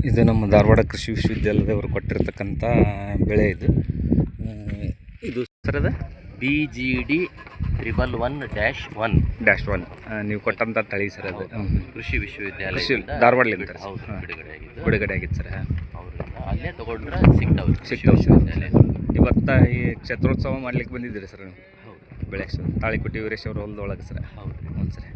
ಇದು ನಮ್ಮ ಧಾರವಾಡ ಕೃಷಿ ವಿಶ್ವವಿದ್ಯಾಲಯದವರು ಕೊಟ್ಟಿರ್ತಕ್ಕಂಥ ಬೆಳೆ ಇದು. ಇದು ಸರದ BGD 111-1 ನೀವು ಕೊಟ್ಟಂಥ ತಳಿ ಸರ್ ಅದು. ಕೃಷಿ ವಿಶ್ವವಿದ್ಯಾಲಯ ಧಾರವಾಡಲಿಂದ ಬಿಡುಗಡೆ ಆಗಿತ್ತು ಸರ್. ಅಲ್ಲೇ ತಗೊಂಡ್ರೆ ಸಿಗ್ತಾವೆ ವಿಶ್ವವಿದ್ಯಾಲಯ. ಇವತ್ತು ಈ ಕ್ಷೇತ್ರೋತ್ಸವ ಮಾಡ್ಲಿಕ್ಕೆ ಬಂದಿದ್ದೀರಿ ಸರ್ ನೀವು? ಬೆಳೆ ತಾಳಿಕೋಟಿ ವೀರೇಶ್ ಅವ್ರ ಹೊಲದೊಳಗೆ ಸರ್. ಹೌದು ಸರ್.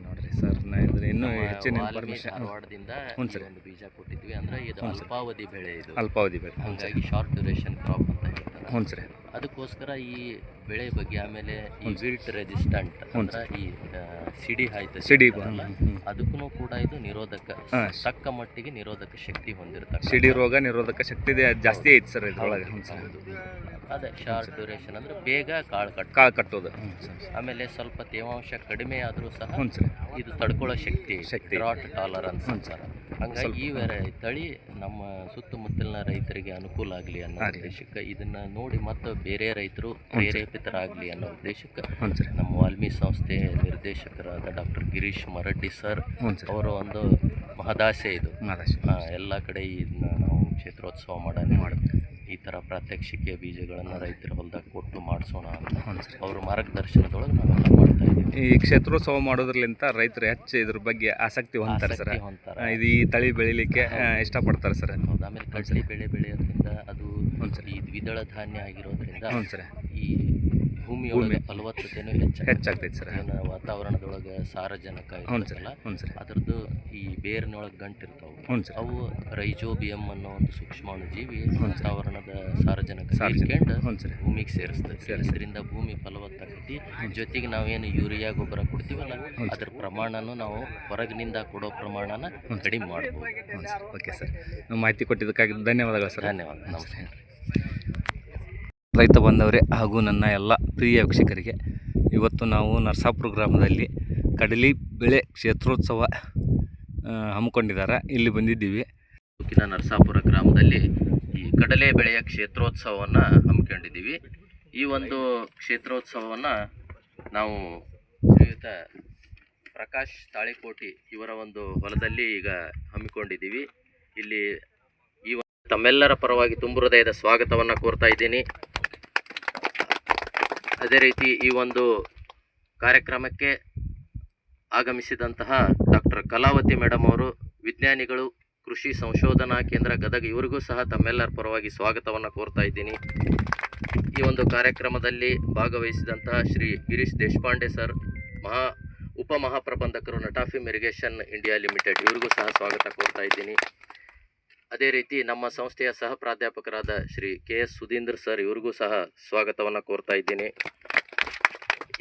ನೋಡಿರಿ ಸರ್, ಇದ್ರೆ ಇನ್ನೂ ಹೆಚ್ಚಿನ ಇನ್ಫಾರ್ಮೇಷನ್ ಧಾರವಾಡದಿಂದ ಒಂದು ಬೀಜ ಕೊಟ್ಟಿದ್ವಿ. ಅಂದರೆ ಇದು ಅಲ್ಪಾವಧಿ ಬೆಳೆ, ಇದು ಅಲ್ಪಾವಧಿ ಬೆಳೆ, ಹಾಗಾಗಿ ಶಾರ್ಟ್ ಡ್ಯೂರೇಷನ್ ಕ್ರಾಪ್ ಅಂತ ಹೇಳ್ತಾರೆ. ಹ್ಞೂ ಸರ್. ಅದಕ್ಕೋಸ್ಕರ ಈ ಬೆಳೆ ಬಗ್ಗೆ, ಆಮೇಲೆ ಈ ವಿಲ್ಟ್ ರೆಸಿಸ್ಟೆಂಟ್ ಅಂದ್ರೆ ಈ ಸಿಡಿ ಆಯ್ತು, ಸಿಡಿ ಅದಕ್ಕೂ ಕೂಡ ಇದು ನಿರೋಧಕ, ತಕ್ಕ ಮಟ್ಟಿಗೆ ನಿರೋಧಕ ಶಕ್ತಿ ಹೊಂದಿರ್ತಾರೆ. ಸಿಡಿ ರೋಗ ನಿರೋಧಕ ಶಕ್ತಿ ಜಾಸ್ತಿ ಐತೆ ಸರ್ ಇದ್ರೊಳಗೆ. ಅದೇ ಶಾರ್ಟ್ ಡ್ಯೂರೇಷನ್ ಅಂದ್ರೆ ಬೇಗ ಕಾಳು ಕಟ್ಟೋದು. ಆಮೇಲೆ ಸ್ವಲ್ಪ ತೇವಾಂಶ ಕಡಿಮೆ ಆದರೂ ಸಹ ಇದು ತಡ್ಕೊಳ್ಳೋ ಶಕ್ತಿ, ಡ್ರಾಟ್ ಟಾಲರೆನ್ಸ್ ಅಂತಾರೆ. ಹಂಗಾಗಿ ಈ ತಳಿ ನಮ್ಮ ಸುತ್ತಮುತ್ತಲಿನ ರೈತರಿಗೆ ಅನುಕೂಲ ಆಗಲಿ ಅನ್ನೋ ಉದ್ದೇಶಕ್ಕೆ, ಇದನ್ನ ನೋಡಿ ಮತ್ತು ಬೇರೆ ರೈತರು ಪ್ರೇರೇಪಿತರಾಗಲಿ ಅನ್ನೋ ಉದ್ದೇಶಕ್ಕೆ ನಮ್ಮ ವಾಲ್ಮಿ ಸಂಸ್ಥೆ ನಿರ್ದೇಶಕರಾದ ಡಾಕ್ಟರ್ ಗಿರೀಶ್ ಮರಡ್ಡಿ ಸರ್ ಅವರ ಒಂದು ಮಹದಾಸೆ ಇದು. ಎಲ್ಲ ಕಡೆ ಇದನ್ನ ನಾವು ಕ್ಷೇತ್ರೋತ್ಸವ ಮಾಡಬೇಕು, ಈ ಥರ ಪ್ರಾತ್ಯಕ್ಷಿಕೆ ಬೀಜಗಳನ್ನು ರೈತರ ಹೊಲದಾಗ ಕೊಟ್ಟು ಮಾಡಿಸೋಣ ಅಂತ ಅವ್ರ ಮಾರ್ಗದರ್ಶನದೊಳಗೆ ನಾವೆಲ್ಲ ಮಾಡ್ತಾ ಇದ್ದೀವಿ. ಈ ಕ್ಷೇತ್ರೋತ್ಸವ ಮಾಡೋದ್ರಲ್ಲಿಂತ ರೈತರು ಹೆಚ್ಚು ಇದ್ರ ಬಗ್ಗೆ ಆಸಕ್ತಿ ಹೊಂದ್ತಾರೆ ಸರ್. ಇದು ಈ ತಳಿ ಬೆಳಿಲಿಕ್ಕೆ ಇಷ್ಟಪಡ್ತಾರೆ ಸರ್. ಹೌದು. ಆಮೇಲೆ ಕಡ್ಲಿ ಬೆಳೆ ಬೆಳೆಯೋದ್ರಿಂದ ಅದು ಈ ದ್ವಿದಳ ಧಾನ್ಯ ಆಗಿರೋದ್ರಿಂದ ಈ ಭೂಮಿಯೊಳಗೆ ಫಲವತ್ತತೆನೂ ಹೆಚ್ಚಾಗ್ತೈತೆ ಸರ್. ವಾತಾವರಣದೊಳಗೆ ಸಾರಜನಕ ಇರುತ್ತಲ್ಲ, ಅದರದ್ದು ಈ ಬೇರಿನೊಳಗೆ ಗಂಟಿರ್ತಾವೆ, ಅವು ರೈಜೋಬಿಯಂ ಅನ್ನೋ ಒಂದು ಸೂಕ್ಷ್ಮಾಣು ಜೀವಿ ವಾತಾವರಣದ ಸಾರಜನಕ ಹೀರ್ಕೊಂಡು ಭೂಮಿಗೆ ಸೇರಿಸ್ತದೆ. ಇದರಿಂದ ಭೂಮಿ ಫಲವತ್ತಾಗೈತಿ. ಜೊತೆಗೆ ನಾವೇನು ಯೂರಿಯಾ ಗೊಬ್ಬರ ಕೊಡ್ತೀವಲ್ಲ, ಅದ್ರ ಪ್ರಮಾಣನೂ ನಾವು ಹೊರಗಿನಿಂದ ಕೊಡೋ ಪ್ರಮಾಣನ ಕಡಿಮೆ ಮಾಡ್ಬೋದು. ಓಕೆ ಸರ್, ಮಾಹಿತಿ ಕೊಟ್ಟಿದ್ದಕ್ಕಾಗಿ ಧನ್ಯವಾದಗಳು ಸರ್. ಧನ್ಯವಾದ. ನಮಸ್ಕಾರ. ರೈತ ಬಂದವರೇ ಹಾಗೂ ನನ್ನ ಎಲ್ಲ ಪ್ರಿಯ ವೀಕ್ಷಕರಿಗೆ, ಇವತ್ತು ನಾವು ನರಸಾಪುರ ಗ್ರಾಮದಲ್ಲಿ ಕಡಲೆ ಬೆಳೆ ಕ್ಷೇತ್ರೋತ್ಸವ ಹಮ್ಮಿಕೊಂಡಿದ್ದಾರೆ, ಇಲ್ಲಿ ಬಂದಿದ್ದೀವಿ. ನರಸಾಪುರ ಗ್ರಾಮದಲ್ಲಿ ಈ ಕಡಲೆ ಬೆಳೆಯ ಕ್ಷೇತ್ರೋತ್ಸವವನ್ನು ಹಮ್ಮಿಕೊಂಡಿದ್ದೀವಿ. ಈ ಒಂದು ಕ್ಷೇತ್ರೋತ್ಸವವನ್ನು ನಾವು ಶ್ರೀಯುತ ಪ್ರಕಾಶ್ ತಾಳಿಕೋಟಿ ಇವರ ಒಂದು ಹೊಲದಲ್ಲಿ ಈಗ ಹಮ್ಮಿಕೊಂಡಿದ್ದೀವಿ. ಇಲ್ಲಿ ಈ ತಮ್ಮೆಲ್ಲರ ಪರವಾಗಿ ತುಂಬು ಹೃದಯದ ಸ್ವಾಗತವನ್ನು ಕೋರ್ತಾ ಇದ್ದೀನಿ. ಅದೇ ರೀತಿ ಈ ಒಂದು ಕಾರ್ಯಕ್ರಮಕ್ಕೆ ಆಗಮಿಸಿದಂತಹ ಡಾಕ್ಟರ್ ಕಲಾವತಿ ಮೇಡಮ್ ಅವರು, ವಿಜ್ಞಾನಿಗಳು, ಕೃಷಿ ಸಂಶೋಧನಾ ಕೇಂದ್ರ ಗದಗ, ಇವರಿಗೂ ಸಹ ತಮ್ಮೆಲ್ಲರ ಪರವಾಗಿ ಸ್ವಾಗತವನ್ನು ಕೋರ್ತಾ ಇದ್ದೀನಿ. ಈ ಒಂದು ಕಾರ್ಯಕ್ರಮದಲ್ಲಿ ಭಾಗವಹಿಸಿದಂತಹ ಶ್ರೀ ಗಿರೀಶ್ ದೇಶಪಾಂಡೆ ಸರ್, ಉಪಮಹಾಪ್ರಬಂಧಕರು ನಟಾಫಿಮ್ ಇರಿಗೇಷನ್ ಇಂಡಿಯಾ ಲಿಮಿಟೆಡ್, ಇವರಿಗೂ ಸಹ ಸ್ವಾಗತ ಕೋರ್ತಾ ಇದ್ದೀನಿ. ಅದೇ ರೀತಿ ನಮ್ಮ ಸಂಸ್ಥೆಯ ಸಹ ಪ್ರಾಧ್ಯಾಪಕರಾದ ಶ್ರೀ KS ಸುಧೀಂದ್ರ ಸರ್, ಇವರಿಗೂ ಸಹ ಸ್ವಾಗತವನ್ನು ಕೋರ್ತಾ ಇದ್ದೀನಿ.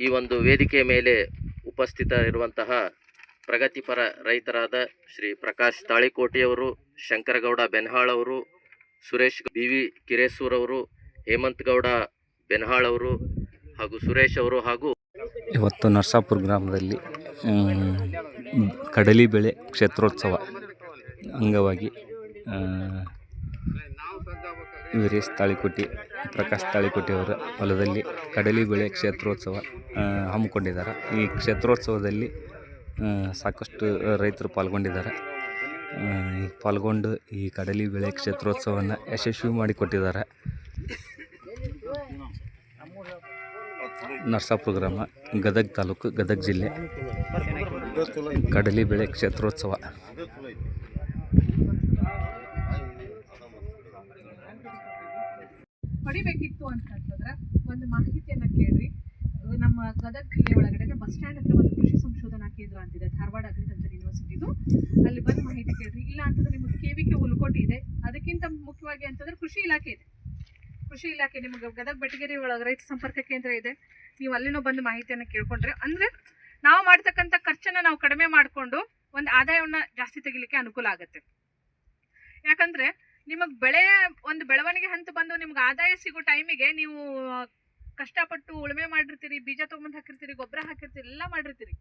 ಈ ಒಂದು ವೇದಿಕೆ ಮೇಲೆ ಉಪಸ್ಥಿತರಿರುವಂತಹ ಪ್ರಗತಿಪರ ರೈತರಾದ ಶ್ರೀ ಪ್ರಕಾಶ್ ತಾಳಿಕೋಟಿಯವರು, ಶಂಕರಗೌಡ ಬೆನ್ಹಾಳ್ ಅವರು, ಸುರೇಶ್ BV ಕಿರೇಸೂರ್ ಅವರು, ಹೇಮಂತ್ ಗೌಡ ಬೆನ್ಹಾಳ್ ಅವರು ಹಾಗೂ ಸುರೇಶ್ ಅವರು, ಹಾಗೂ ಇವತ್ತು ನರಸಾಪುರ ಗ್ರಾಮದಲ್ಲಿ ಕಡಲೆ ಬೆಳೆ ಕ್ಷೇತ್ರೋತ್ಸವ ಅಂಗವಾಗಿ ವೀರೇಶ್ ತಾಳಿಕೋಟಿ, ಪ್ರಕಾಶ್ ತಾಳಿಕೋಟಿ ಅವರ ಹೊಲದಲ್ಲಿ ಕಡಲೆ ಬೆಳೆ ಕ್ಷೇತ್ರೋತ್ಸವ ಹಮ್ಮಿಕೊಂಡಿದ್ದಾರೆ. ಈ ಕ್ಷೇತ್ರೋತ್ಸವದಲ್ಲಿ ಸಾಕಷ್ಟು ರೈತರು ಪಾಲ್ಗೊಂಡಿದ್ದಾರೆ. ಪಾಲ್ಗೊಂಡು ಈ ಕಡಲೆ ಬೆಳೆ ಕ್ಷೇತ್ರೋತ್ಸವವನ್ನು ಯಶಸ್ವಿ ಮಾಡಿಕೊಟ್ಟಿದ್ದಾರೆ. ನರಸಾಪುರ ಗ್ರಾಮ, ಗದಗ ತಾಲೂಕು, ಗದಗ ಜಿಲ್ಲೆ, ಕಡಲೆ ಬೆಳೆ ಕ್ಷೇತ್ರೋತ್ಸವ. ಪಡಿಬೇಕಿತ್ತು ಅಂತಂತಂದ್ರೆ ಒಂದು ಮಾಹಿತಿಯನ್ನ ಕೇಳ್ರಿ. ನಮ್ಮ ಗದಗ ಜಿಲ್ಲೆ ಒಳಗಡೆ ಬಸ್ ಸ್ಟ್ಯಾಂಡ್ ಹತ್ರ ಒಂದು ಕೃಷಿ ಸಂಶೋಧನಾ ಕೇಂದ್ರ ಅಂತಿದೆ, ಧಾರವಾಡ ಅಗ್ರಿಕಲ್ಚರ್ ಯೂನಿವರ್ಸಿಟಿದು. ಅಲ್ಲಿ ಬಂದು ಮಾಹಿತಿ ಕೇಳ್ರಿ. ಇಲ್ಲ ಅಂತಂದ್ರೆ ನಿಮ್ಗೆ KVK ಹುಲಕೋಟಿ ಇದೆ, ಅದಕ್ಕಿಂತ ಮುಖ್ಯವಾಗಿ ಅಂತಂದ್ರೆ ಕೃಷಿ ಇಲಾಖೆ ಇದೆ. ಕೃಷಿ ಇಲಾಖೆ ನಿಮಗೆ ಗದಗ ಬೆಟಗೇರಿ ಒಳಗೆ ರೈತ ಸಂಪರ್ಕ ಕೇಂದ್ರ ಇದೆ. ನೀವು ಅಲ್ಲಿನೂ ಬಂದು ಮಾಹಿತಿಯನ್ನು ಕೇಳ್ಕೊಂಡ್ರೆ ಅಂದ್ರೆ ನಾವು ಮಾಡ್ತಕ್ಕಂಥ ಖರ್ಚನ್ನ ನಾವು ಕಡಿಮೆ ಮಾಡಿಕೊಂಡು ಒಂದು ಆದಾಯವನ್ನು ಜಾಸ್ತಿ ತೆಗಿಲಿಕ್ಕೆ ಅನುಕೂಲ ಆಗುತ್ತೆ. ಯಾಕಂದ್ರೆ ನಿಮಗೆ ಒಂದು ಬೆಳವಣಿಗೆ ಹಂತ ಬಂದು ನಿಮ್ಗೆ ಆದಾಯ ಸಿಗೋ ಟೈಮಿಗೆ ನೀವು ಕಷ್ಟಪಟ್ಟು ಉಳುಮೆ ಮಾಡಿರ್ತೀರಿ, ಬೀಜ ತೊಗೊಂಡು ಹಾಕಿರ್ತೀರಿ, ಗೊಬ್ಬರ ಹಾಕಿರ್ತೀರಿ, ಎಲ್ಲ ಮಾಡಿರ್ತೀರಿ.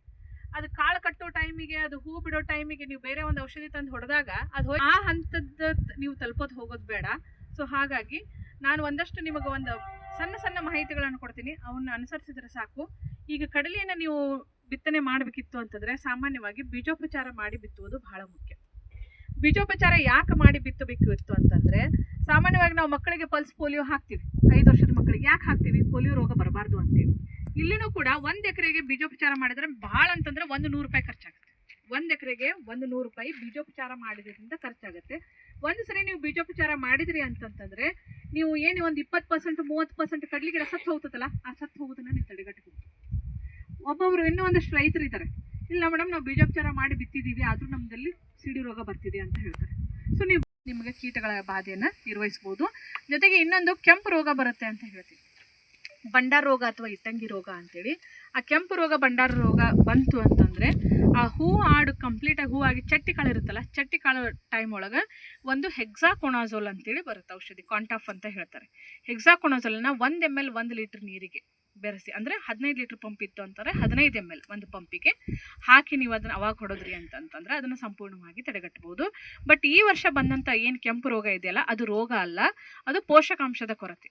ಅದು ಕಾಳು ಕಟ್ಟೋ ಟೈಮಿಗೆ, ಅದು ಹೂ ಬಿಡೋ ಟೈಮಿಗೆ ನೀವು ಬೇರೆ ಒಂದು ಔಷಧಿ ತಂದು ಹೊಡೆದಾಗ ಅದು ಆ ಹಂತದ ನೀವು ತಲುಪೋದು ಹೋಗೋದು ಬೇಡ. ಸೊ ಹಾಗಾಗಿ ನಾನು ಒಂದಷ್ಟು ನಿಮಗೆ ಒಂದು ಸಣ್ಣ ಸಣ್ಣ ಮಾಹಿತಿಗಳನ್ನು ಕೊಡ್ತೀನಿ, ಅವನ್ನ ಅನುಸರಿಸಿದ್ರೆ ಸಾಕು. ಈಗ ಕಡಲೆಯನ್ನು ನೀವು ಬಿತ್ತನೆ ಮಾಡಬೇಕಿತ್ತು ಅಂತಂದರೆ ಸಾಮಾನ್ಯವಾಗಿ ಬೀಜೋಪಚಾರ ಮಾಡಿ ಬಿತ್ತುವುದು ಬಹಳ ಮುಖ್ಯ. ಬೀಜೋಪಚಾರ ಯಾಕೆ ಮಾಡಿ ಬಿತ್ತಬೇಕು ಇತ್ತು ಅಂತಂದರೆ, ಸಾಮಾನ್ಯವಾಗಿ ನಾವು ಮಕ್ಕಳಿಗೆ ಪಲ್ಸ್ ಪೋಲಿಯೋ ಹಾಕ್ತೀವಿ, 5 ವರ್ಷದ ಮಕ್ಕಳಿಗೆ ಯಾಕೆ ಹಾಕ್ತೀವಿ? ಪೋಲಿಯೋ ರೋಗ ಬರಬಾರ್ದು ಅಂತೇಳಿ. ಇಲ್ಲಿನೂ ಕೂಡ 1 ಎಕರೆಗೆ ಬೀಜೋಪಚಾರ ಮಾಡಿದ್ರೆ ಭಾಳ ಅಂತಂದರೆ 100 ರೂಪಾಯಿ ಖರ್ಚಾಗುತ್ತೆ. 1 ಎಕರೆಗೆ 100 ರೂಪಾಯಿ ಬೀಜೋಪಚಾರ ಮಾಡಿದ್ರಿಂದ ಖರ್ಚಾಗುತ್ತೆ. ಒಂದು ಸರಿ ನೀವು ಬೀಜೋಪಚಾರ ಮಾಡಿದ್ರಿ ಅಂತಂತಂದರೆ ನೀವು ಏನು ಒಂದು 20% 30% ಕಡ್ಲಿ ಗಿಡ ಸತ್ತು ಹೋಗ್ತದಲ್ಲ, ಆ ಸತ್ತು ಹೋಗೋದನ್ನ ನೀವು ತಡೆಗಟ್ಟಬಹುದು. ಒಬ್ಬೊಬ್ರು ಇನ್ನೂ ಒಂದಷ್ಟು ರೈತರು ಇದ್ದಾರೆ, ಇಲ್ಲ ಮೇಡಮ್ ನಾವು ಬೀಜೋಪಚಾರ ಮಾಡಿ ಬಿತ್ತಿದ್ದೀವಿ ಆದರೂ ನಮ್ಮದಲ್ಲಿ ಸಿಡಿ ರೋಗ ಬರ್ತಿದೆ ಅಂತ ಹೇಳ್ತಾರೆ. ಸೊ ನಿಮಗೆ ಕೀಟಗಳ ಬಾಧೆಯನ್ನು ನಿರ್ವಹಿಸ್ಬೋದು. ಜೊತೆಗೆ ಇನ್ನೊಂದು ಕೆಂಪು ರೋಗ ಬರುತ್ತೆ ಅಂತ ಹೇಳ್ತೀವಿ, ಬಂಡಾರ ರೋಗ ಅಥವಾ ಇಟ್ಟಂಗಿ ರೋಗ ಅಂತೇಳಿ. ಆ ಕೆಂಪು ರೋಗ ಬಂಡಾರ ರೋಗ ಬಂತು ಅಂತಂದರೆ ಆ ಹೂ ಆಡು ಕಂಪ್ಲೀಟಾಗಿ ಹೂ ಆಗಿ ಚಟ್ಟಿ ಕಾಳು ಇರುತ್ತಲ್ಲ, ಚಟ್ಟಿ ಕಾಳು ಟೈಮ್ ಒಳಗೆ ಒಂದು ಹೆಕ್ಸಾಕೊನಾಜೋಲ್ ಅಂತೇಳಿ ಬರುತ್ತೆ ಔಷಧಿ, ಕಾಂಟಾಫ್ ಅಂತ ಹೇಳ್ತಾರೆ. ಹೆಕ್ಸಾಕೊನಾಜೋಲನ್ನ 1 ml 1 ಲೀಟ್ರ್ ನೀರಿಗೆ ಬೆರೆಸಿ, ಅಂದರೆ 15 ಲೀಟ್ರ್ ಪಂಪ್ ಇತ್ತು ಅಂತಾರೆ, 15 ml ಒಂದು ಪಂಪಿಗೆ ಹಾಕಿ ನೀವು ಅದನ್ನು ಅವಾಗ ಹೊಡೋದ್ರಿ ಅಂತಂತಂದರೆ ಅದನ್ನು ಸಂಪೂರ್ಣವಾಗಿ ತಡೆಗಟ್ಟಬಹುದು. ಬಟ್ ಈ ವರ್ಷ ಬಂದಂಥ ಏನು ಕೆಂಪು ರೋಗ ಇದೆಯಲ್ಲ, ಅದು ರೋಗ ಅಲ್ಲ, ಅದು ಪೋಷಕಾಂಶದ ಕೊರತೆ,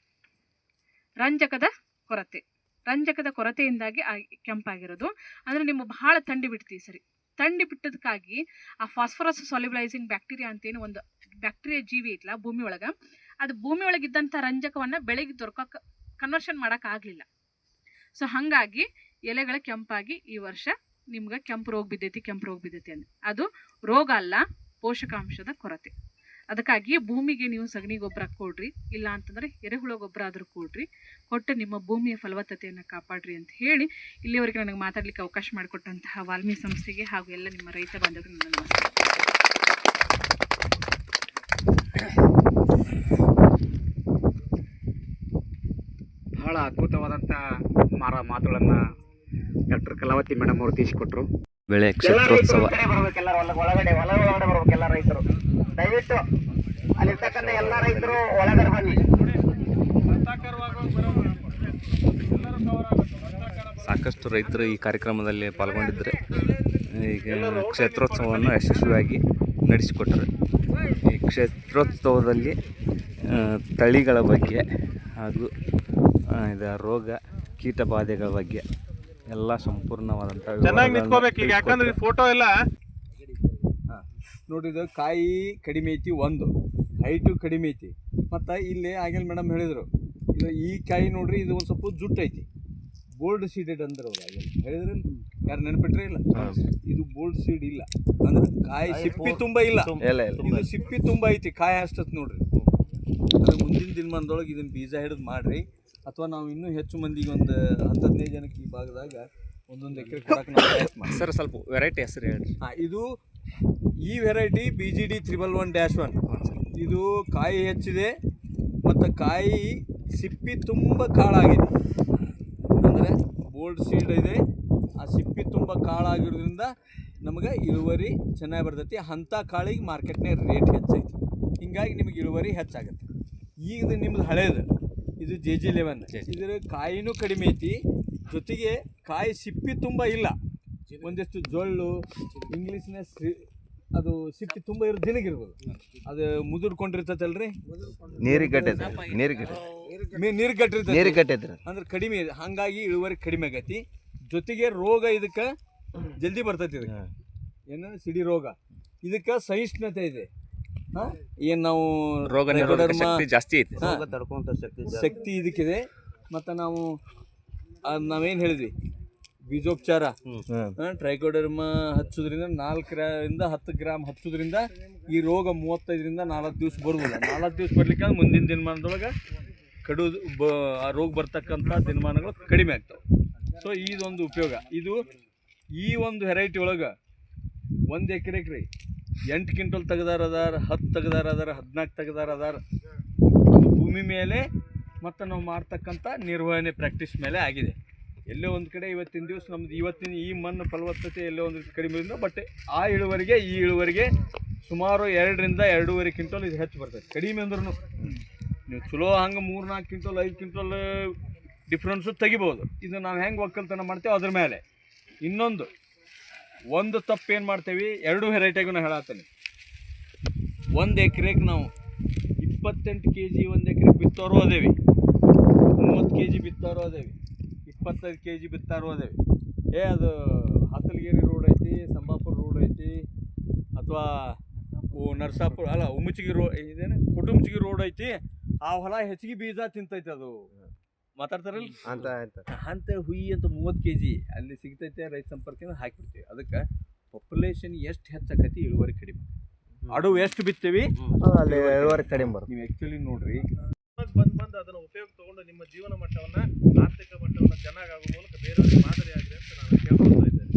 ರಂಜಕದ ಕೊರತೆಯಿಂದಾಗಿ ಕೆಂಪಾಗಿರೋದು. ಅಂದರೆ ನಿಮ್ಮ ಬಹಳ ಥಂಡಿ ಬಿಡ್ತೀವಿ ಸರಿ, ಥಂಡಿ ಬಿಟ್ಟದಕ್ಕಾಗಿ ಆ ಫಾಸ್ಫರಸ್ ಸಾಲ್ಯುಬಲೈಸಿಂಗ್ ಬ್ಯಾಕ್ಟೀರಿಯಾ ಅಂತೇನು ಒಂದು ಬ್ಯಾಕ್ಟೀರಿಯಾ ಜೀವಿ ಐತಲ್ಲ ಭೂಮಿ ಒಳಗೆ, ಅದು ಭೂಮಿ ಒಳಗಿದ್ದಂಥ ರಂಜಕವನ್ನು ಬೆಳೆಗೆ ದೊರಕಕ್ಕೆ ಕನ್ವರ್ಷನ್ ಮಾಡೋಕ್ಕಾಗಲಿಲ್ಲ. ಸೊ ಹಾಗಾಗಿ ಎಲೆಗಳ ಕೆಂಪಾಗಿ ಈ ವರ್ಷ ನಿಮ್ಗೆ ಕೆಂಪು ರೋಗ ಬಿದ್ದೈತಿ ಅಂದರೆ ಅದು ರೋಗ ಅಲ್ಲ, ಪೋಷಕಾಂಶದ ಕೊರತೆ. ಅದಕ್ಕಾಗಿ ಭೂಮಿಗೆ ನೀವು ಸಗಣಿ ಗೊಬ್ಬರ ಕೊಡ್ರಿ, ಇಲ್ಲ ಅಂತಂದರೆ ಎರೆಹುಳ ಗೊಬ್ಬರ ಆದರೂ ಕೊಟ್ಟು ನಿಮ್ಮ ಭೂಮಿಯ ಫಲವತ್ತತೆಯನ್ನು ಕಾಪಾಡ್ರಿ ಅಂತ ಹೇಳಿ ಇಲ್ಲಿವರೆಗೆ ನನಗೆ ಮಾತಾಡಲಿಕ್ಕೆ ಅವಕಾಶ ಮಾಡಿಕೊಟ್ಟಂತಹ ವಾಲ್ಮೀಕಿ ಸಂಸ್ಥೆಗೆ ಹಾಗೂ ಎಲ್ಲ ನಿಮ್ಮ ರೈತ ಬಾಂಧವರಿಗೆ ನನ್ನ ನಮಸ್ಕಾರ. ಬಹಳ ಅದ್ಭುತವಾದಂಥ ಮಾತುಗಳನ್ನು ಡಾಕ್ಟರ್ ಕಲಾವತಿ ಮೇಡಮ್ ಅವರು ತಿಳಿಸಿಕೊಟ್ರು. ಬೆಳೆ ಕ್ಷೇತ್ರೋತ್ಸವ ಒಳಗಡೆ ಬರ್ಬೇಕು ಎಲ್ಲ ರೈತರು, ದಯವಿಟ್ಟು ಅಲ್ಲಿರ್ತಕ್ಕಂಥ ಎಲ್ಲ ರೈತರು ಒಳಗಡೆ ಬನ್ನಿ. ಸಾಕಷ್ಟು ರೈತರು ಈ ಕಾರ್ಯಕ್ರಮದಲ್ಲಿ ಪಾಲ್ಗೊಂಡಿದ್ದರೆ ಈಗ ಕ್ಷೇತ್ರೋತ್ಸವವನ್ನು ಯಶಸ್ವಿಯಾಗಿ ನಡೆಸಿಕೊಟ್ಟರು. ಈ ಕ್ಷೇತ್ರೋತ್ಸವದಲ್ಲಿ ತಳಿಗಳ ಬಗ್ಗೆ ಹಾಗೂ ಇದು ರೋಗ ಕೀಟ ಬಾಧೆಗಳ ಬಗ್ಗೆ ಎಲ್ಲ ಸಂಪೂರ್ಣವಾದಂಥ ಯಾಕಂದ್ರೆ ಫೋಟೋ ಎಲ್ಲ ನೋಡಿದ ಕಾಯಿ ಕಡಿಮೆ ಐತಿ, ಒಂದು ಹೈಟು ಕಡಿಮೆ ಐತಿ. ಮತ್ತು ಇಲ್ಲಿ ಆಗಿಲ್ಲ ಮೇಡಮ್ ಹೇಳಿದರು, ಇದು ಈ ಕಾಯಿ ನೋಡ್ರಿ, ಇದು ಒಂದು ಸ್ವಲ್ಪ ಜುಟ್ಟು ಐತಿ, ಬೋಲ್ಡ್ ಸೀಡೆಡ್ ಅಂದ್ರೆ ಅವ್ರು ಆಗಿಲ್ಲ ಹೇಳಿದ್ರೆ ಯಾರು ನೆನಪಿಟ್ರೆ ಇಲ್ಲ, ಇದು ಬೋಲ್ಡ್ ಸೀಡ್ ಇಲ್ಲ ಅಂದ್ರೆ ಕಾಯಿ ಸಿಪ್ಪಿ ತುಂಬ ಇಲ್ಲ, ಇದು ಸಿಪ್ಪಿ ತುಂಬ ಐತಿ, ಕಾಯಿ ಅಷ್ಟತ್ ನೋಡ್ರಿ. ಅದು ಮುಂದಿನ ದಿನಮಾನದೊಳಗೆ ಇದನ್ನು ಬೀಜ ಹಿಡಿದು ಮಾಡಿರಿ, ಅಥವಾ ನಾವು ಇನ್ನೂ ಹೆಚ್ಚು ಮಂದಿಗೆ ಒಂದು 10-15 ಜನಕ್ಕೆ ಈ ಭಾಗದಾಗ ಒಂದೊಂದು ಎಕರೆ ಕೊಡಕ್ಕೆ ನಾವು ಪ್ರಯತ್ನ ಮಾಡಿ. ಸರ್ ಸ್ವಲ್ಪ ವೆರೈಟಿ ಹೆಸರು ಹೇಳಿ. ಇದು ಈ ವೆರೈಟಿ BGD 111-1. ಇದು ಕಾಯಿ ಹೆಚ್ಚಿದೆ ಮತ್ತು ಕಾಯಿ ಸಿಪ್ಪಿ ತುಂಬ ಕಾಳಾಗಿದೆ, ಅಂದರೆ ಬೋಲ್ಡ್ ಸೀಡ್ ಇದೆ, ಆ ಸಿಪ್ಪಿ ತುಂಬ ಕಾಳಾಗಿರೋದ್ರಿಂದ ನಮಗೆ ಇಳುವರಿ ಚೆನ್ನಾಗಿ ಬರ್ತೈತಿ. ಅಂಥ ಕಾಳಿಗೆ ಮಾರ್ಕೆಟ್ನಾಗ ರೇಟ್ ಹೆಚ್ಚೈತಿ, ಹೀಗಾಗಿ ನಿಮಗೆ ಇಳುವರಿ ಹೆಚ್ಚಾಗುತ್ತೆ. ಈಗ ನಿಮ್ಮದು ಹಳೇದು ಇದು JG11, ಇದರ ಕಾಯಿನೂ ಕಡಿಮೆ ಐತಿ, ಜೊತೆಗೆ ಕಾಯಿ ಸಿಪ್ಪಿ ತುಂಬ ಇಲ್ಲ, ಒಂದಿಷ್ಟು ಜೊಳ್ಳು ಇಂಗ್ಲೀಷ್ನ ಅದು ಸಿಪ್ಪಿ ತುಂಬ ಇರೋ ದಿನಗಿರ್ಬೋದು, ಅದು ಮುದುಡ್ಕೊಂಡಿರ್ತೈತಲ್ರಿ, ನೀರುಗಟ್ಟಿರ್ತೈತೆ ಅಂದ್ರೆ ಕಡಿಮೆ, ಹಾಗಾಗಿ ಇಳುವರಿ ಕಡಿಮೆ ಆಗೈತಿ. ಜೊತೆಗೆ ರೋಗ ಇದಕ್ಕೆ ಜಲ್ದಿ ಬರ್ತೈತಿ, ಇದಕ್ಕೆ ಏನು ಸಿಡಿ ರೋಗ, ಇದಕ್ಕೆ ಸಹಿಷ್ಣುತೆ ಇದೆ. ಏನು ನಾವು ರೋಗ ನಿರೋಧಕ ಶಕ್ತಿ ಜಾಸ್ತಿ ಐತಿ, ಶಕ್ತಿ ಇದಕ್ಕಿದೆ. ಮತ್ತು ನಾವೇನು ಹೇಳಿದ್ವಿ, ಬೀಜೋಪಚಾರ ಟ್ರೈಕೋಡರ್ಮ ಹಚ್ಚೋದ್ರಿಂದ 4 ರಿಂದ 10 ಗ್ರಾಮ್ ಹಚ್ಚೋದ್ರಿಂದ ಈ ರೋಗ 35 ರಿಂದ 40 ದಿವಸ ಬರ್ಬೋದ. 4 ದಿವಸ ಬರ್ಲಿಕ್ಕೆ ಮುಂದಿನ ದಿನಮಾನದೊಳಗೆ ಆ ರೋಗ ಬರ್ತಕ್ಕಂಥ ದಿನಮಾನಗಳು ಕಡಿಮೆ ಆಗ್ತವೆ. ಸೊ ಇದೊಂದು ಉಪಯೋಗ. ಇದು ಈ ಒಂದು ವೆರೈಟಿ ಒಳಗೆ 1 ಎಕರೆಗೆ ರೀ 8 ಕ್ವಿಂಟಲ್ ತೆಗ್ದಾರ ಅದಾರ, 10 ತೆಗ್ದಾರ ಅದಾರ, 14 ತೆಗ್ದಾರ ಅದಾರ. ಅದು ಭೂಮಿ ಮೇಲೆ ಮತ್ತು ನಾವು ಮಾಡ್ತಕ್ಕಂಥ ನಿರ್ವಹಣೆ ಪ್ರಾಕ್ಟೀಸ್ ಮೇಲೆ ಆಗಿದೆ. ಎಲ್ಲೋ ಒಂದು ಕಡೆ ಇವತ್ತಿನ ದಿವಸ ನಮ್ಮದು ಇವತ್ತಿನ ಈ ಮಣ್ಣು ಫಲವತ್ತತೆ ಎಲ್ಲೋ ಒಂದು ಕಡಿಮೆ ಇರೋದು, ಬಟ್ ಆ ಇಳುವರಿಗೆ ಸುಮಾರು 2 ರಿಂದ 2.5 ಕ್ವಿಂಟಲ್ ಇದು ಹೆಚ್ಚು ಬರ್ತದೆ. ಕಡಿಮೆ ಅಂದ್ರೂ ನೀವು ಚಲೋ ಹಂಗೆ 3-4 ಕ್ವಿಂಟಲ್ 5 ಕ್ವಿಂಟಲ್ ಡಿಫ್ರೆನ್ಸು ತೆಗಿಬೋದು. ಇದು ನಾವು ಹೆಂಗೆ ಒಕ್ಕಲ್ತನ ಮಾಡ್ತೇವೆ ಅದ್ರ ಮೇಲೆ. ಇನ್ನೊಂದು ಒಂದು ತಪ್ಪು ಏನು ಮಾಡ್ತೇವೆ, 2 ವೆರೈಟಿಗೂ ನಾನು ಹೇಳತ್ತೀನಿ. 1 ಎಕರೆಗೆ ನಾವು 28 kg 1 ಎಕರೆಗೆ ಬಿತ್ತೋರು ಅದೇವಿ, 30 kg ಬಿತ್ತೋರು ಅದೇವಿ, 25 kg ಬಿತ್ತಾರು ಅದೇವಿ. ಅದು ಹತ್ತಲಗೇರಿ ರೋಡ್ ಐತಿ, ಸಂಬಾಪುರ ರೋಡ್ ಐತಿ, ಅಥವಾ ನರಸಾಪುರ ಅಲ್ಲ ಉಮ್ಮಚಿಗಿ ರೋಡ್ ಇದೇನು ಕುಟುಂಬಚಿಗಿ ರೋಡ್ ಐತಿ, ಆ ಹೊಲ ಹೆಚ್ಚಿಗೆ ಬೀಜ ತಿಂತೈತೆ ಅದು. ಮಾತಾಡ್ತಾರಲ್ಲ ಅಂತ ಹುಯಿ ಅಂತ 30 kg ಅಲ್ಲಿ ಸಿಗ್ತೈತೆ, ರೈತ ಸಂಪರ್ಕದಿಂದ ಹಾಕಿಬಿಡ್ತೀವಿ. ಅದಕ್ಕೆ ಪಾಪ್ಯುಲೇಷನ್ ಎಷ್ಟು ಹೆಚ್ಚಾಕತಿ ಇಳುವರಿ ಕಡಿಮೆ. ಅಡವು ಎಷ್ಟು ಬಿತ್ತೀವಿ ಅಲ್ಲಿ ಇಳುವರಿ ಕಡಿಮೆ ಬರುತ್ತೆ. ನೀವು ಆ್ಯಕ್ಚುಲಿ ನೋಡ್ರಿ ಬಂದು ಅದನ್ನ ಉಪಯೋಗ ತಗೊಂಡು ನಿಮ್ಮ ಜೀವನ ಮಟ್ಟವನ್ನ, ಆರ್ಥಿಕ ಮಟ್ಟವನ್ನ ಚೆನ್ನಾಗಿ ಆಗೋ ಮೂಲಕ ಬೇರೆಯವ್ರಿಗೆ ಮಾದರಿ ಆಗ್ರಿ ಅಂತ ನಾನು ಕೇಳ್ಕೊಳ್ತಾ ಇದ್ದೇನೆ.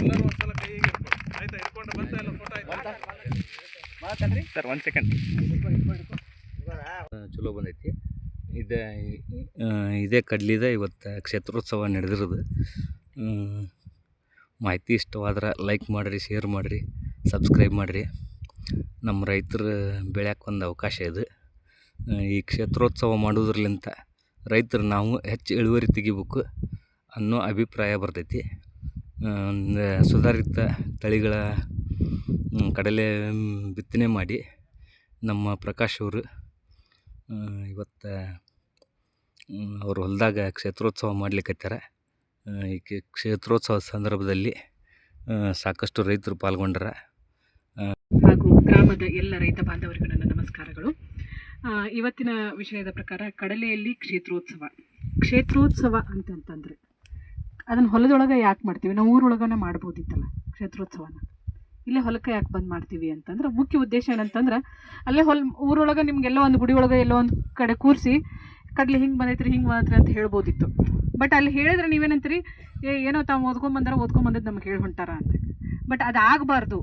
ಎಲ್ಲರೂ ಒಂದ್ಸಲ ಕೈಗೆ ಇಟ್ಕೊಂಡು ಆಯ್ತಾ, ಇಟ್ಕೊಂಡು ಬಂತ ಎಲ್ಲ ಫೋಟೋ ಆಯ್ತಾ ಸರ್ 1 ಸೆಕೆಂಡ್. ಚಲೋ ಬಂದೈತಿ. ಇದೇ ಕಡ್ಲಿದ ಇವತ್ತು ಕ್ಷೇತ್ರೋತ್ಸವ ನಡೆದಿರೋದು. ಮಾಹಿತಿ ಇಷ್ಟವಾದ್ರೆ ಲೈಕ್ ಮಾಡಿರಿ, ಶೇರ್ ಮಾಡಿರಿ, ಸಬ್ಸ್ಕ್ರೈಬ್ ಮಾಡಿರಿ. ನಮ್ಮ ರೈತರು ಬೆಳ್ಯಾಕೆ ಒಂದು ಅವಕಾಶ ಇದೆ. ಈ ಕ್ಷೇತ್ರೋತ್ಸವ ಮಾಡೋದ್ರಲಿಂತ ರೈತರು ನಾವು ಹೆಚ್ಚು ಇಳುವರಿ ತೆಗಿಬೇಕು ಅನ್ನೋ ಅಭಿಪ್ರಾಯ ಬರ್ತೈತಿ. ಸುಧಾರಿತ ತಳಿಗಳ ಕಡಲೆ ಬಿತ್ತನೆ ಮಾಡಿ ನಮ್ಮ ಪ್ರಕಾಶ್ ಅವರು ಇವತ್ತು ಅವ್ರ ಹೊಲದಾಗ ಕ್ಷೇತ್ರೋತ್ಸವ ಮಾಡ್ಲಿಕ್ಕತ್ಯಾರ. ಈ ಕ್ಷೇತ್ರೋತ್ಸವ ಸಂದರ್ಭದಲ್ಲಿ ಸಾಕಷ್ಟು ರೈತರು ಪಾಲ್ಗೊಂಡರ. ಹಾಗೂ ಗ್ರಾಮದ ಎಲ್ಲ ರೈತ ಬಾಂಧವರಿಗೂ ನನ್ನ ನಮಸ್ಕಾರಗಳು. ಇವತ್ತಿನ ವಿಷಯದ ಪ್ರಕಾರ ಕಡಲೆಯಲ್ಲಿ ಕ್ಷೇತ್ರೋತ್ಸವ ಅಂತಂತಂದರೆ ಅದನ್ನು ಹೊಲದೊಳಗೆ ಯಾಕೆ ಮಾಡ್ತೀವಿ? ನಾವು ಊರೊಳಗನೆ ಮಾಡ್ಬೋದಿತ್ತಲ್ಲ ಕ್ಷೇತ್ರೋತ್ಸವನ, ಇಲ್ಲೇ ಹೊಲಕ್ಕೆ ಯಾಕೆ ಬಂದು ಮಾಡ್ತೀವಿ ಅಂತಂದ್ರೆ ಮುಖ್ಯ ಉದ್ದೇಶ ಏನಂತಂದ್ರೆ ಅಲ್ಲೇ ಊರೊಳಗೆ ನಿಮ್ಗೆಲ್ಲೋ ಒಂದು ಗುಡಿ ಒಳಗೆ ಎಲ್ಲೋ ಒಂದು ಕಡೆ ಕೂರಿಸಿ ಕಡ್ಲಿ ಹಿಂಗೆ ಬಂದೈತ್ರಿ ಅಂತ ಹೇಳ್ಬೋದಿತ್ತು. ಬಟ್ ಅಲ್ಲಿ ಹೇಳಿದ್ರೆ ನೀವೇನಂತೀರಿ, ಏನೋ ತಾವು ಓದ್ಕೊಂಬಂದಿದ್ದು ನಮ್ಗೆ ಹೇಳಿ ಹೊಂಟಾರ ಅಂತ. ಬಟ್ ಅದು ಆಗಬಾರ್ದು.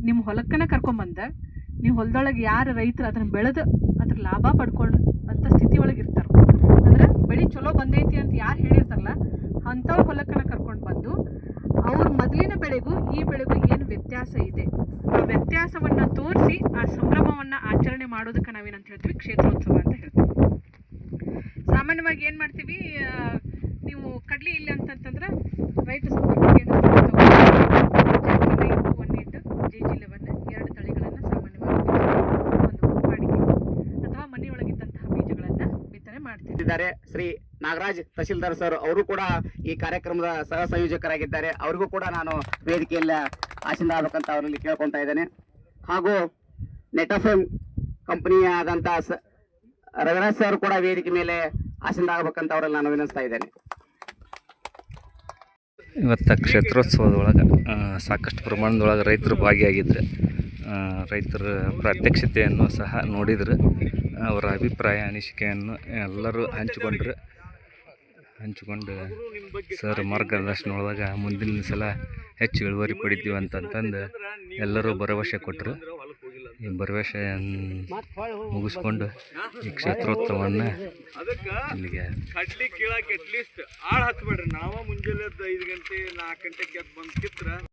ನಿಮ್ಮ ಹೊಲಕ್ಕನ ಕರ್ಕೊಂಬಂದ ನೀವು ಹೊಲದೊಳಗೆ ಯಾರು ರೈತರು ಅದನ್ನು ಬೆಳೆದು ಅದ್ರ ಲಾಭ ಪಡ್ಕೊಂಡು ಅಂತ ಸ್ಥಿತಿ ಒಳಗೆ ಇರ್ತಾರೆ. ಅಂದ್ರೆ ಬೆಳೆ ಚಲೋ ಬಂದೈತಿ ಅಂತ ಯಾರು ಹೇಳಿರ್ತಾರಲ್ಲ ಅಂಥವ್ರ ಹೊಲಕ್ಕನ ಕರ್ಕೊಂಡು ಬಂದು ಅವ್ರ ಮೊದಲಿನ ಬೆಳೆಗೂ ಈ ಬೆಳೆಗೂ ಏನು ವ್ಯತ್ಯಾಸ ಇದೆ ಆ ವ್ಯತ್ಯಾಸವನ್ನು ತೋರಿಸಿ ಆ ಸಂಭ್ರಮವನ್ನು ಆಚರಣೆ ಮಾಡೋದಕ್ಕೆ ನಾವೇನಂತ ಹೇಳ್ತೀವಿ, ಕ್ಷೇತ್ರೋತ್ಸವ ಅಂತ ಹೇಳ್ತೀವಿ. ಸಾಮಾನ್ಯವಾಗಿ ಏನು ಮಾಡ್ತೀವಿ, ನೀವು ಕಡ್ಲಿ ಇಲ್ಲ ಅಂತಂತಂದ್ರೆ ರೈತ ಸಂಪರ್ಕ ಕೇಂದ್ರ JG11 2 ತಳಿಗಳನ್ನು ಸಾಮಾನ್ಯವಾಗಿ ಒಂದು ಮಾಡಿಕೆ ಅಥವಾ ಮನೆಯೊಳಗಿದ್ದಂತಹ ಬೀಜಗಳನ್ನು ಬಿತ್ತನೆ ಮಾಡ್ತಿದ್ದಾರೆ. ಶ್ರೀ ನಾಗರಾಜ್ ತಹಶೀಲ್ದಾರ್ ಸರ್ ಅವರು ಕೂಡ ಈ ಕಾರ್ಯಕ್ರಮದ ಸಹ ಸಂಯೋಜಕರಾಗಿದ್ದಾರೆ. ಅವರಿಗೂ ಕೂಡ ನಾನು ವೇದಿಕೆಯಲ್ಲಿ ಆಶೀರ್ವಾದ ಆಗಬೇಕಂತ ಅವರಲ್ಲಿ ಕೇಳ್ಕೊತಾ ಇದ್ದೇನೆ. ಹಾಗೂ ನೆಟಫೆಮ್ ಕಂಪನಿಯ ಆದಂಥ ರವಿರಾಜ್ ಸರ್ ಕೂಡ ವೇದಿಕೆ ಮೇಲೆ ಆಶೀರ್ವಾದ ಆಗಬೇಕಂತ ಅವರಲ್ಲಿ ನಾನು ವಿನಂತಿಸ್ತಾ ಇದ್ದೇನೆ. ಇವತ್ತು ಕ್ಷೇತ್ರೋತ್ಸವದೊಳಗೆ ಸಾಕಷ್ಟು ಪ್ರಮಾಣದೊಳಗೆ ರೈತರು ಭಾಗಿಯಾಗಿದ್ದರು. ರೈತರ ಪ್ರಾತ್ಯಕ್ಷತೆಯನ್ನು ಸಹ ನೋಡಿದ್ರು. ಅವರ ಅಭಿಪ್ರಾಯ ಅನಿಸಿಕೆಯನ್ನು ಎಲ್ಲರೂ ಹಂಚಿಕೊಂಡು ಸರ್ ಮಾರ್ಗದರ್ಶನದೊಳಗೆ ಮುಂದಿನ ಸಲ ಹೆಚ್ಚು ಇಳುವರಿ ಪಡಿತೀವಿ ಅಂತಂದು ಎಲ್ಲರೂ ಭರವಸೆ ಕೊಟ್ಟರು. ಈ ಭರವಸೆಯನ್ನು ಮುಗಿಸ್ಕೊಂಡು ಈ ಕ್ಷೇತ್ರೋತ್ಸವವನ್ನು ಇಲ್ಲಿಗೆ ಕಡ್ಲಿ ಕೀಳಕ್ಕೆ ಅಟ್ಲೀಸ್ಟ್ ಆಳು ಹಚ್ಬೇಡ್ರಿ. ನಾವು ಮುಂಜಾನೆ 5 ಗಂಟೆ 4 ಗಂಟೆಗೆ ಎದ್ದು ಬಂದು ಕಿತ್ರ